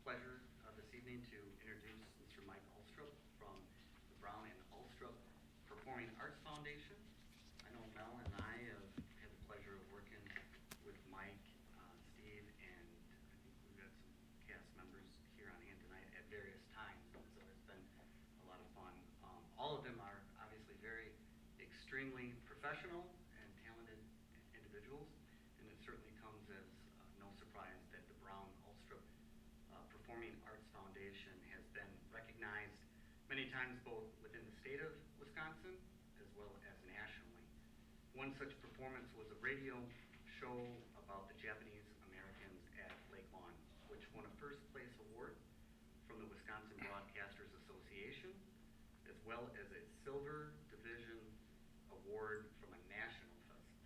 pleasure this evening to introduce Mr. Mike Ullstrup from the Brown-Ullstrup Performing Arts Foundation. I know Mel and I have had the pleasure of working with Mike, Steve, and I think we've got some cast members here on hand tonight at various times, and so it's been a lot of fun. All of them are obviously very extremely professional and talented individuals, and it certainly comes as no surprise that the Brown-Ullstrup Performing Arts Foundation has been recognized many times both within the state of Wisconsin as well as nationally. One such performance was a radio show about the Japanese Americans at Lake Lawn, which won a first place award from the Wisconsin Broadcasters Association, as well as a Silver Division award from a national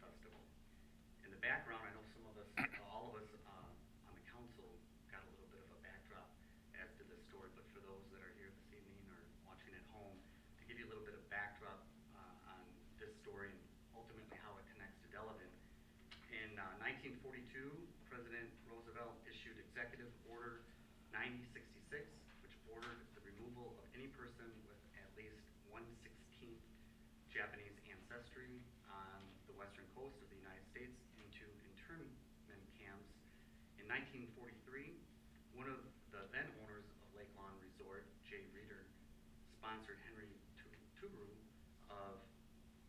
festival. In the background, I know some of us, all of us on the council got a little bit of a backdrop as to this story, but for those that are here this evening or watching at home, to give you a little bit of backdrop on this story and ultimately how it connects to Delavan. In 1942, President Roosevelt issued Executive Order 9066, which ordered the removal of any person with at least 1/16th Japanese ancestry on the western coast of the United States into internment camps. In 1943, one of the then owners of Lake Lawn Resort, Jay Reeder, sponsored Henry Tugru of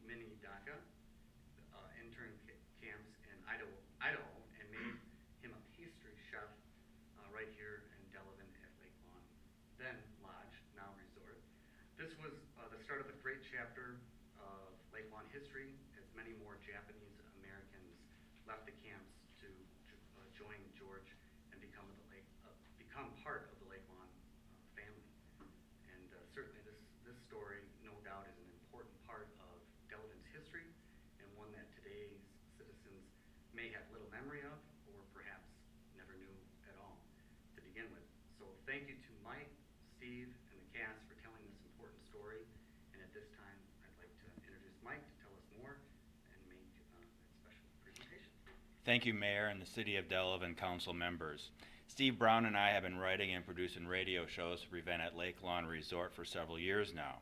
Minnedoka intern camps in Idaho, and made him a pastry chef right here in Delavan at Lake Lawn, then Lodge, now Resort. This was the start of a great chapter of Lake Lawn history, as many more Japanese Americans left the camps to join George and become part of the Lake Lawn family. And certainly this story, no doubt, is an important part of Delavan's history, and one that today's citizens may have little memory of, or perhaps never knew at all to begin with. So thank you to Mike, Steve, and the cast for telling this important story. And at this time, I'd like to introduce Mike to tell us more and make a special presentation. Thank you, Mayor, and the City of Delavan Council members. Steve Brown and I have been writing and producing radio shows for event at Lake Lawn Resort for several years now.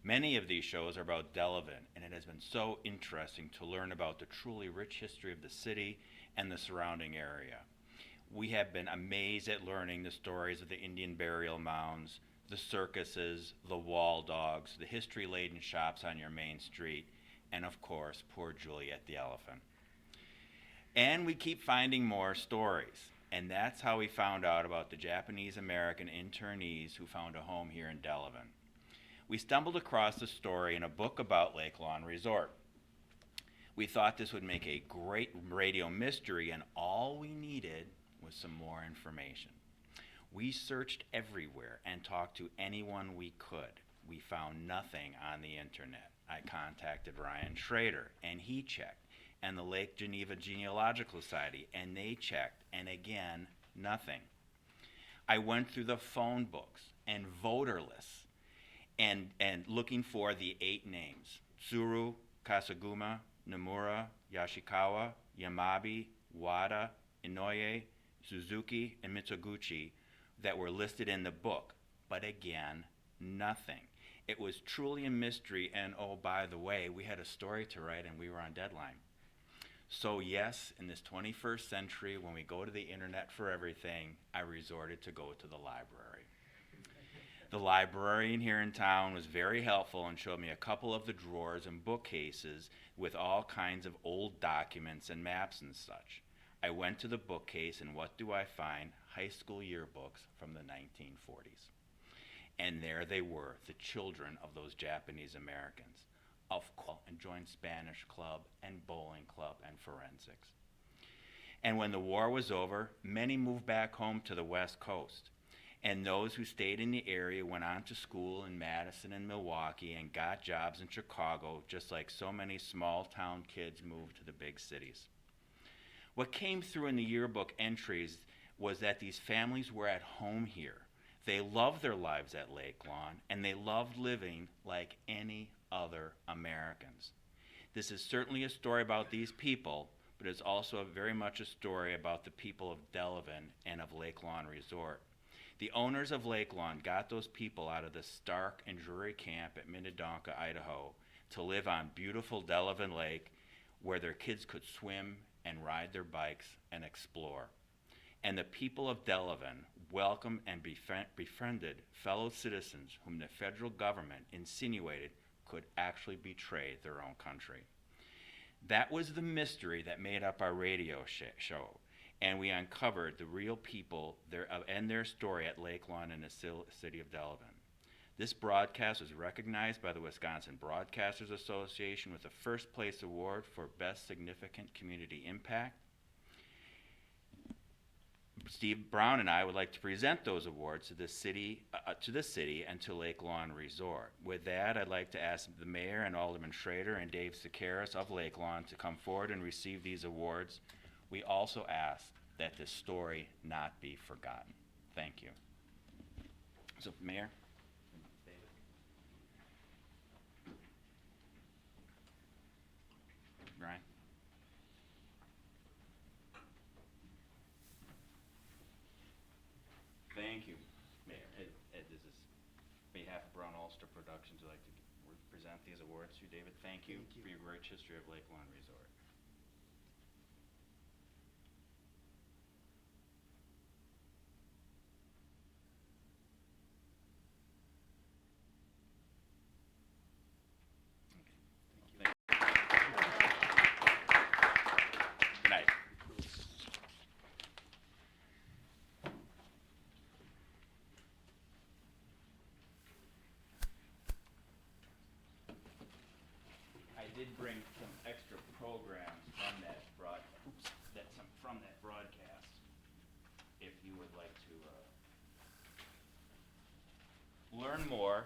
Many of these shows are about Delavan, and it has been so interesting to learn about the truly rich history of the city and the surrounding area. We have been amazed at learning the stories of the Indian burial mounds, the circuses, the wall dogs, the history-laden shops on your main street, and of course, poor Juliet the elephant. And we keep finding more stories. And that's how we found out about the Japanese American internees who found a home here in Delavan. We stumbled across the story in a book about Lake Lawn Resort. We thought this would make a great radio mystery, and all we needed was some more information. We searched everywhere and talked to anyone we could. We found nothing on the internet. I contacted Ryan Schrader, and he checked, and the Lake Geneva Genealogical Society, and they checked, and again, nothing. I went through the phone books and voter lists and looking for the 8 names: Tsuru, Kasaguma, Nomura, Yashikawa, Yamabe, Wada, Inoue, Suzuki, and Mitsuguchi that were listed in the book, but again, nothing. It was truly a mystery, and oh, by the way, we had a story to write and we were on deadline. So yes, in this 21st century, when we go to the internet for everything, I resorted to go to the library. The librarian here in town was very helpful and showed me a couple of the drawers and bookcases with all kinds of old documents and maps and such. I went to the bookcase, and what do I find? High school yearbooks from the 1940s. And there they were, the children of those Japanese Americans. Of course, and joined Spanish club and bowling club and forensics. And when the war was over, many moved back home to the West Coast. And those who stayed in the area went on to school in Madison and Milwaukee and got jobs in Chicago, just like so many small town kids moved to the big cities. What came through in the yearbook entries was that these families were at home here. They loved their lives at Lake Lawn, and they loved living like any other Americans. This is certainly a story about these people, but it's also very much a story about the people of Delavan and of Lake Lawn Resort. The owners of Lake Lawn got those people out of the stark and dreary camp at Minnetonka, Idaho, to live on beautiful Delavan Lake where their kids could swim and ride their bikes and explore. And the people of Delavan welcomed and befriended fellow citizens whom the federal government insinuated could actually betray their own country. That was the mystery that made up our radio show, and we uncovered the real people and their story at Lake Lawn in the City of Delavan. This broadcast was recognized by the Wisconsin Broadcasters Association with a first place award for Best Significant Community Impact. Steve Brown and I would like to present those awards to the city and to Lake Lawn Resort. With that, I'd like to ask the mayor and Alderman Schrader and Dave Sakaris of Lake Lawn to come forward and receive these awards. We also ask that this story not be forgotten. Thank you. So, Mayor. David. Ryan. Thank you, Mayor. This is on behalf of Brown-Ullstrup Productions. I'd like to present these awards to you, David. Thank you for your rich history of Lake Lawn Resort. Okay. Good night. I did bring some extra programs from that broadcast. If you would like to learn more